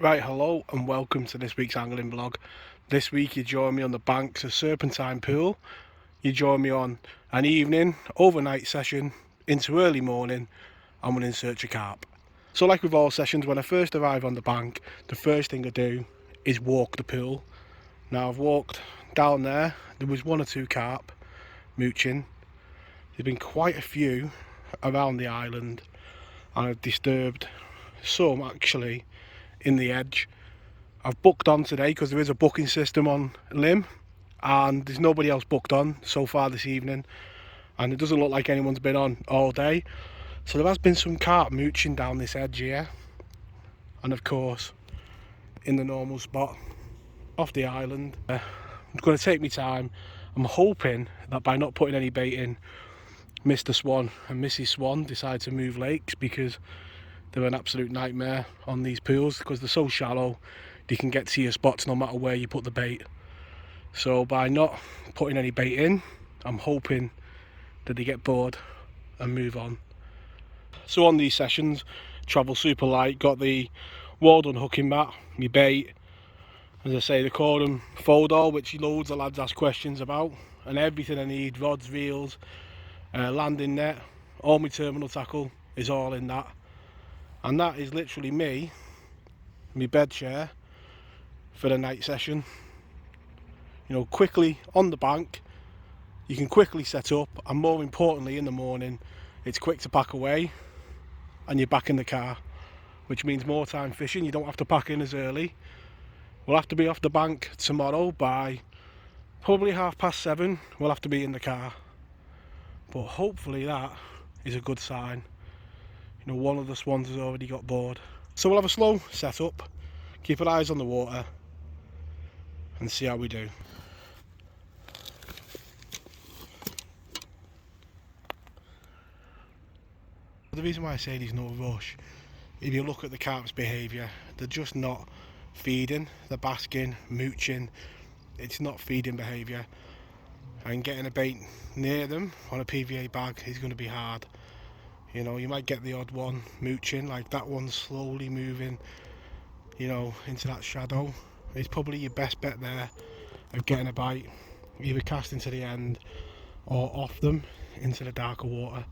Right, hello and welcome to this week's angling vlog. This week you join me on the banks of Serpentine pool. You join me on an evening, overnight session into early morning, and we're in search of carp. So like with all sessions, when I first arrive on the bank, the first thing I do is walk the pool. Now I've walked down there was one or two carp mooching. There's been quite a few around the island, and I've disturbed some actually in the edge. I've booked on today because there is a booking system on Lymm and there's nobody else booked on so far this evening, and it doesn't look like anyone's been on all day. So there has been some carp mooching down this edge here, and of course in the normal spot off the island. I'm going to take my time. I'm hoping that by not putting any bait in, Mr. Swan and Mrs. Swan decide to move lakes, because they're an absolute nightmare on these pools because they're so shallow. You can get to your spots no matter where you put the bait. So by not putting any bait in, I'm hoping that they get bored and move on. So on these sessions, travel super light, got the Walden hooking mat, my bait, as I say, the korum folder, which loads of lads ask questions about, and everything I need, rods, reels, landing net, all my terminal tackle is all in that. And that is literally me, my bed chair for the night session. You know, quickly on the bank, you can quickly set up, and more importantly in the morning, it's quick to pack away and you're back in the car, which means more time fishing. You don't have to pack in as early. We'll have to be off the bank tomorrow by probably 7:30. We'll have to be in the car, but hopefully that is a good sign. You know, one of the swans has already got bored. So we'll have a slow setup, keep our eyes on the water and see how we do. The reason why I say there's no rush, if you look at the carp's behaviour, they're just not feeding, they're basking, mooching. It's not feeding behaviour, and getting a bait near them on a PVA bag is going to be hard. You know, you might get the odd one mooching, like that one slowly moving, you know, into that shadow. It's probably your best bet there of getting a bite, either casting to the end or off them into the darker water,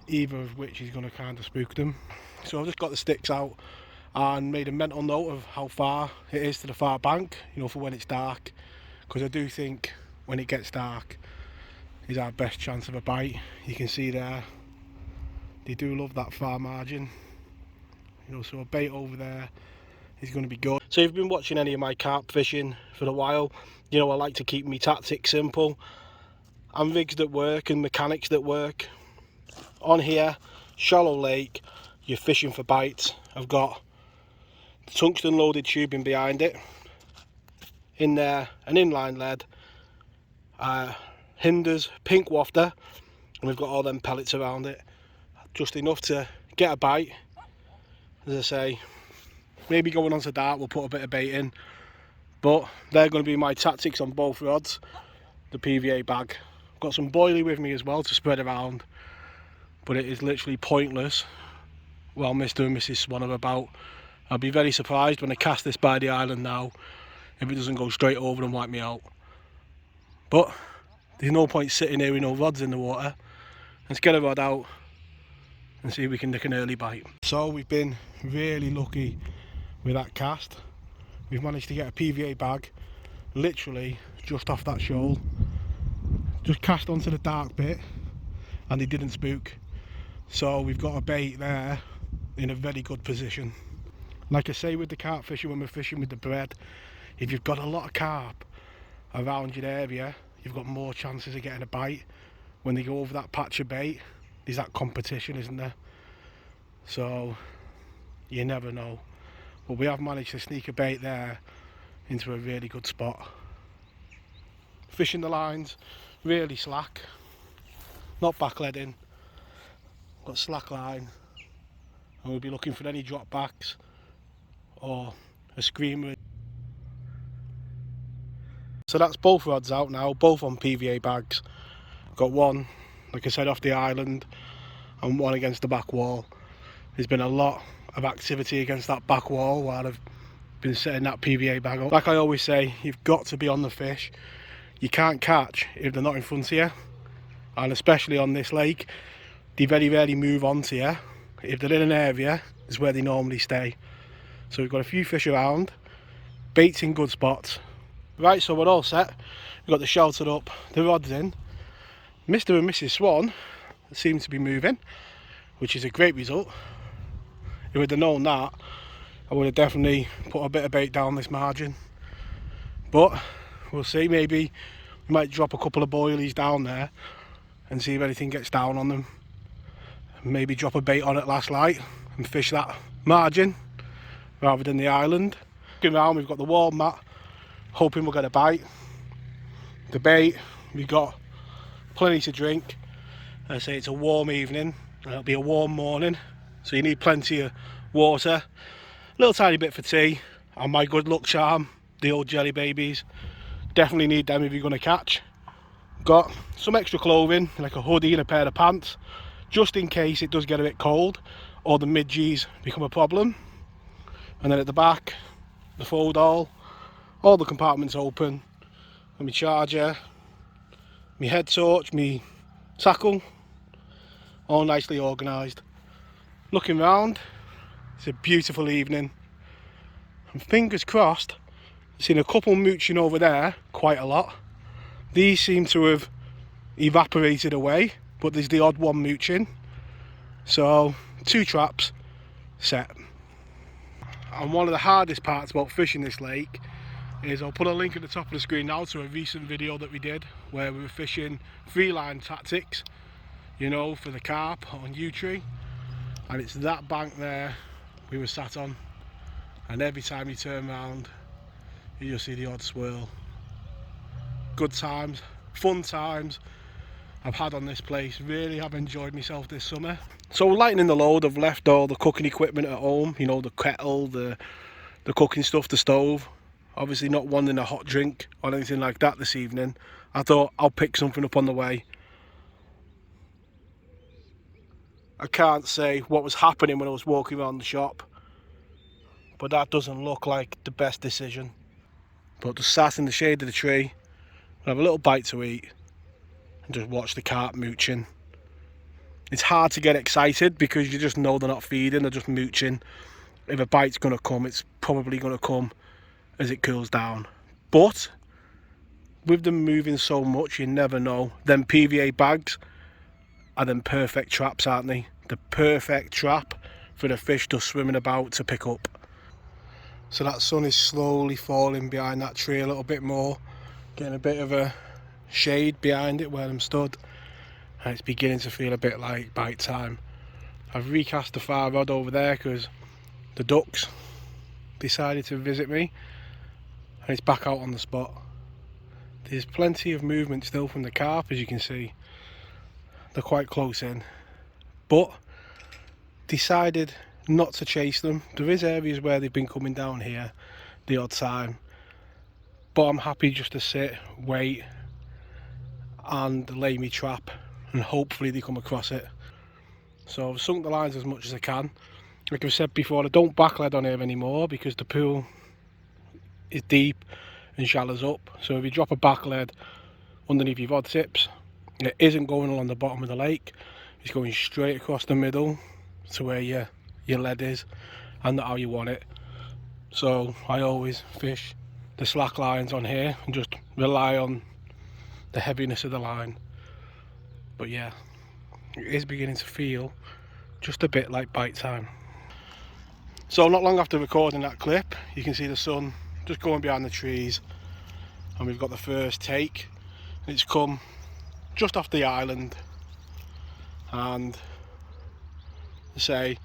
either of which is going to kind of spook them. So I've just got the sticks out and made a mental note of how far it is to the far bank, you know, for when it's dark, because I do think when it gets dark is our best chance of a bite. You can see there, they do love that far margin, you know, so a bait over there is going to be good. So if you've been watching any of my carp fishing for a while, you know I like to keep my tactics simple and rigs that work and mechanics that work. On here, shallow lake, you're fishing for bites. I've got the tungsten loaded tubing behind it. In there, an inline lead, hinders, pink wafter, and we've got all them pellets around it. Just enough to get a bite. As I say, maybe going on to dark we'll put a bit of bait in, but they're going to be my tactics on both rods. The PVA bag, I've got some boilie with me as well to spread around, but it is literally pointless while Mr. and Mrs. Swan are about. I'll be very surprised when I cast this by the island now if it doesn't go straight over and wipe me out. But there's no point sitting here with no rods in the water. Let's get a rod out and see if we can nick an early bite. So we've been really lucky with that cast. We've managed to get a PVA bag literally just off that shoal. Just cast onto the dark bit and they didn't spook. So we've got a bait there in a very good position. Like I say with the carp fishing, when we're fishing with the bread, if you've got a lot of carp around your area, you've got more chances of getting a bite. When they go over that patch of bait, there's that competition, isn't there? So you never know. But we have managed to sneak a bait there into a really good spot. Fishing the lines really slack, not backleading, got slack line, and we'll be looking for any drop backs or a screamer. So that's both rods out now, both on PVA bags. Got one, like I said, off the island and one against the back wall. There's been a lot of activity against that back wall while I've been setting that PVA bag up. Like I always say, you've got to be on the fish. You can't catch if they're not in front of you, and especially on this lake, they very rarely move on to you. If they're in an area, it's where they normally stay. So we've got a few fish around, baits in good spots. Right, so we're all set. We've got the shelter up, the rods in. Mr. and Mrs. Swan seem to be moving, which is a great result. If I'd have known that, I would have definitely put a bit of bait down this margin. But we'll see, maybe we might drop a couple of boilies down there and see if anything gets down on them. Maybe drop a bait on at last light and fish that margin rather than the island. Looking around, we've got the warm mat, hoping we'll get a bite. The bait, we've got plenty to drink. I say it's a warm evening and it'll be a warm morning, so you need plenty of water, a little tiny bit for tea, and my good luck charm, the old jelly babies. Definitely need them if you're going to catch. Got some extra clothing, like a hoodie and a pair of pants, just in case it does get a bit cold or the mid-G's become a problem. And then at the back, the fold all the compartments open, and my charger, my head torch, my tackle, all nicely organised. Looking round, it's a beautiful evening, and fingers crossed, I've seen a couple mooching over there quite a lot. These seem to have evaporated away, but there's the odd one mooching. So 2 traps set. And one of the hardest parts about fishing this lake is, I'll put a link at the top of the screen now to a recent video that we did where we were fishing 3-line tactics, you know, for the carp on U-tree. And it's that bank there we were sat on, and every time you turn around you just see the odd swirl. Good times, fun times I've had on this place. Really have enjoyed myself this summer. So lightening the load, I've left all the cooking equipment at home, you know, the kettle, the cooking stuff, the stove. Obviously not wanting a hot drink or anything like that this evening. I thought I'll pick something up on the way. I can't say what was happening when I was walking around the shop, but that doesn't look like the best decision. But just sat in the shade of the tree, have a little bite to eat, and just watch the carp mooching. It's hard to get excited because you just know they're not feeding, they're just mooching. If a bite's going to come, it's probably going to come as it cools down. But with them moving so much, you never know. Them PVA bags are them perfect traps, aren't they? The perfect trap for the fish just swimming about to pick up. So that sun is slowly falling behind that tree a little bit more, getting a bit of a shade behind it where I'm stood, and it's beginning to feel a bit like bite time. I've recast the fire rod over there because the ducks decided to visit me, and it's back out on the spot. There's plenty of movement still from the carp, as you can see. They're quite close in, but decided not to chase them. There is areas where they've been coming down here the odd time, but I'm happy just to sit, wait, and lay me trap, and hopefully they come across it. So I've sunk the lines as much as I can. Like I've said before, I don't backlead on here anymore because the pool is deep and shallows up. So if you drop a backlead underneath your rod tips, it isn't going along the bottom of the lake, it's going straight across the middle to where your lead is, and not how you want it. So I always fish the slack lines on here and just rely on the heaviness of the line. But yeah, it is beginning to feel just a bit like bite time. So not long after recording that clip, you can see the sun just going behind the trees, and we've got the first take. It's come just off the island, and I say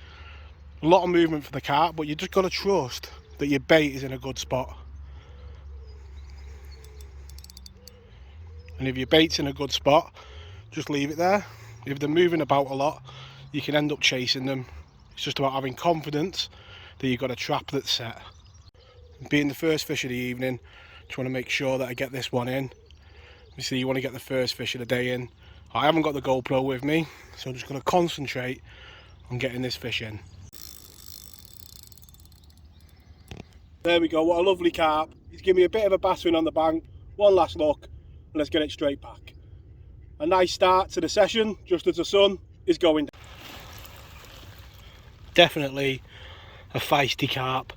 a lot of movement for the carp, but you just got to trust that your bait is in a good spot. And if your bait's in a good spot, just leave it there. If they're moving about a lot, you can end up chasing them. It's just about having confidence that you've got a trap that's set. Being the first fish of the evening, just want to make sure that I get this one in. Obviously you want to get the first fish of the day in. I haven't got the GoPro with me, so I'm just going to concentrate on getting this fish in. There we go, what a lovely carp. He's given me a bit of a battering on the bank. One last look, and let's get it straight back. A nice start to the session, just as the sun is going down. Definitely a feisty carp.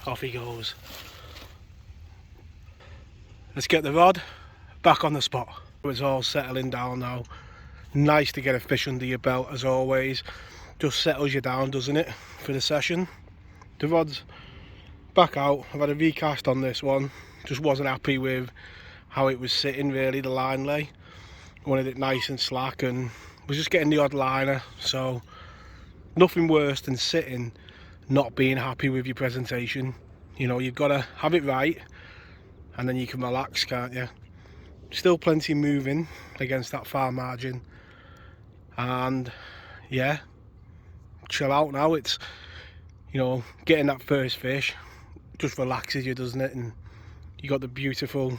Off he goes. Let's get the rod back on the spot. It's all settling down now. Nice to get a fish under your belt as always. Just settles you down, doesn't it, for the session. The rod's back out. I've had a recast on this one. Just wasn't happy with how it was sitting really, the line lay. Wanted it nice and slack and was just getting the odd liner. So nothing worse than sitting not being happy with your presentation. You know, you've got to have it right and then you can relax, can't you? Still plenty moving against that far margin, and yeah, chill out now. It's, you know, getting that first fish just relaxes you, doesn't it? And you got the beautiful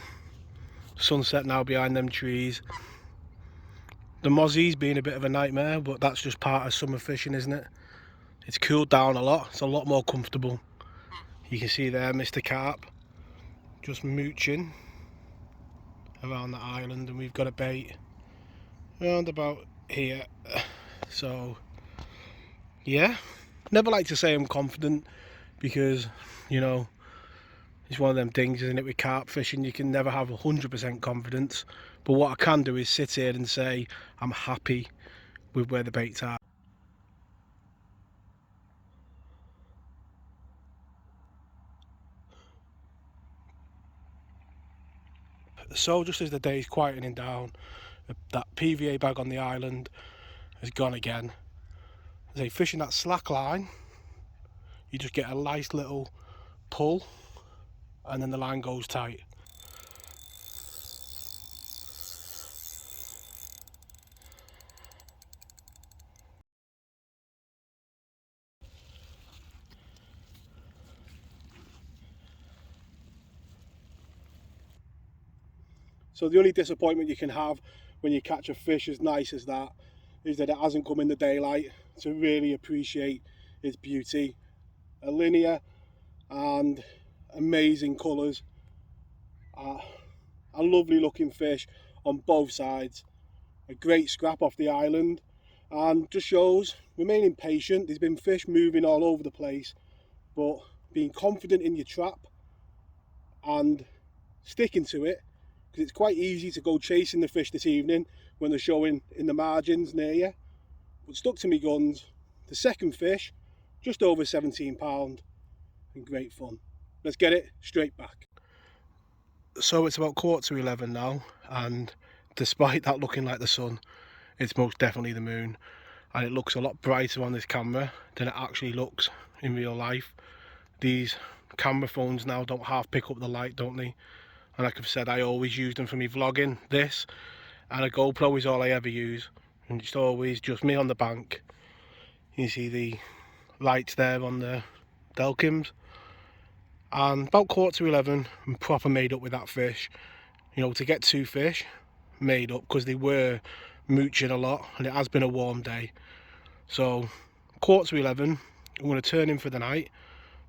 sunset now behind them trees. The mozzies being a bit of a nightmare, but that's just part of summer fishing, isn't it? It's cooled down a lot, it's a lot more comfortable. You can see there Mr. Carp just mooching around the island, and we've got a bait around about here. So yeah, never like to say I'm confident, because, you know, it's one of them things, isn't it, with carp fishing? You can never have 100% confidence, but what I can do is sit here and say I'm happy with where the baits are. So just as the day is quietening down, that PVA bag on the island has gone again. As I fishing that slack line, you just get a nice little pull and then the line goes tight. So the only disappointment you can have when you catch a fish as nice as that is that it hasn't come in the daylight to really appreciate its beauty. A linear and amazing colours, a lovely looking fish on both sides, a great scrap off the island, and just shows remaining patient. There's been fish moving all over the place, but being confident in your trap and sticking to it, because it's quite easy to go chasing the fish this evening when they're showing in the margins near you, but stuck to me guns. The second fish, just over 17 pound, and great fun. Let's get it straight back. So it's about 11:15 now, and despite that looking like the sun, it's most definitely the moon, and it looks a lot brighter on this camera than it actually looks in real life. These camera phones now don't half pick up the light, don't they? And like I've said, I always use them for me vlogging. This and a GoPro is all I ever use, and it's always just me on the bank. You see the lights there on the Delkims, and about 11:15 I'm proper made up with that fish. You know, to get two fish made up, because they were mooching a lot and it has been a warm day. So 11:15 I'm going to turn in for the night.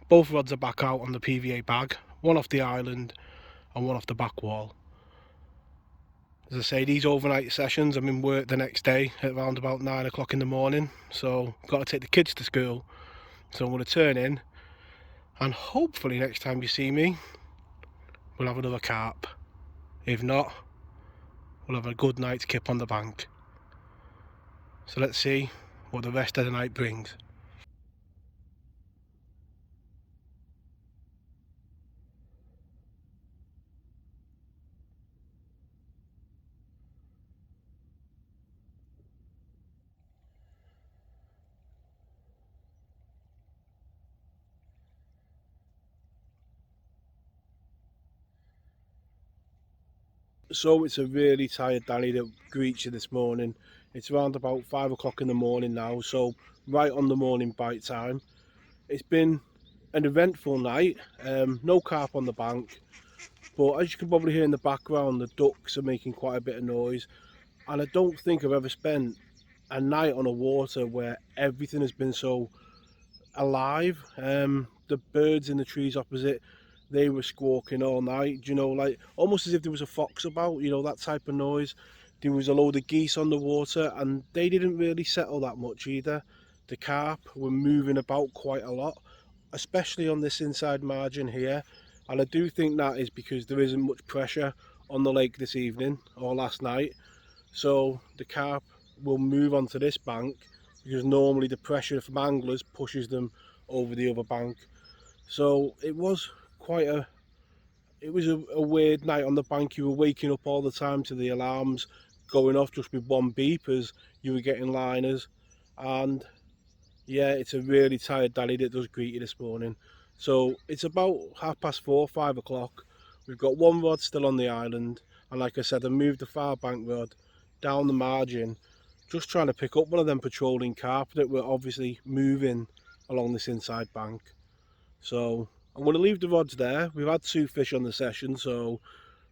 Both rods are back out on the PVA bag, one off the island and one off the back wall. As I say, these overnight sessions, I'm in work the next day at around about 9 o'clock in the morning, so I've got to take the kids to school. So I'm going to turn in, and hopefully next time you see me we'll have another carp. If not, we'll have a good night's kip on the bank. So let's see what the rest of the night brings. So it's a really tired Danny that greets you this morning. It's around about 5 o'clock in the morning now, so right on the morning bite time. It's been an eventful night, no carp on the bank, but as you can probably hear in the background, the ducks are making quite a bit of noise, and I don't think I've ever spent a night on a water where everything has been so alive. the birds in the trees opposite, they were squawking all night, you know, like almost as if there was a fox about, you know, that type of noise. There was a load of geese on the water, and they didn't really settle that much either. The carp were moving about quite a lot, especially on this inside margin here, and I do think that is because there isn't much pressure on the lake this evening or last night, so the carp will move onto this bank because normally the pressure from anglers pushes them over the other bank. So it was quite a weird night on the bank. You were waking up all the time to the alarms going off just with one beep as you were getting liners, and yeah, it's a really tired daddy that does greet you this morning. So it's about 4:30, 5 o'clock. We've got one rod still on the island, and like I said, I moved the far bank rod down the margin, just trying to pick up one of them patrolling carp that were obviously moving along this inside bank. So I'm going to leave the rods there. We've had 2 fish on the session, so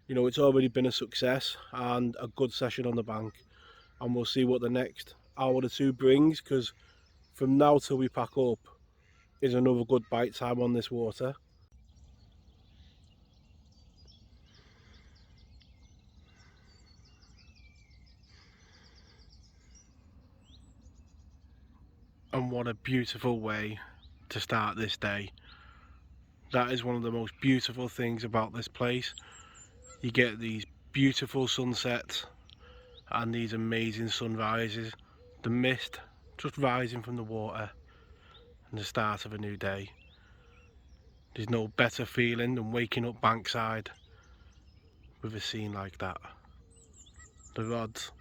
you know it's already been a success and a good session on the bank, and we'll see what the next hour or 2 brings, because from now till we pack up is another good bite time on this water. And what a beautiful way to start this day. That is one of the most beautiful things about this place. You get these beautiful sunsets and these amazing sunrises, the mist just rising from the water, and the start of a new day. There's no better feeling than waking up bankside with a scene like that. The rods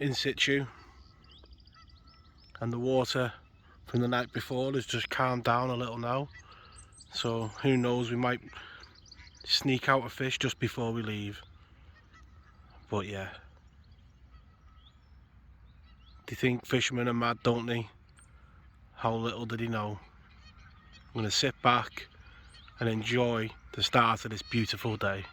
in situ, and the water from the night before has just calmed down a little now, so who knows, we might sneak out a fish just before we leave. But yeah, they think fishermen are mad, don't they? How little did he know. I'm going to sit back and enjoy the start of this beautiful day.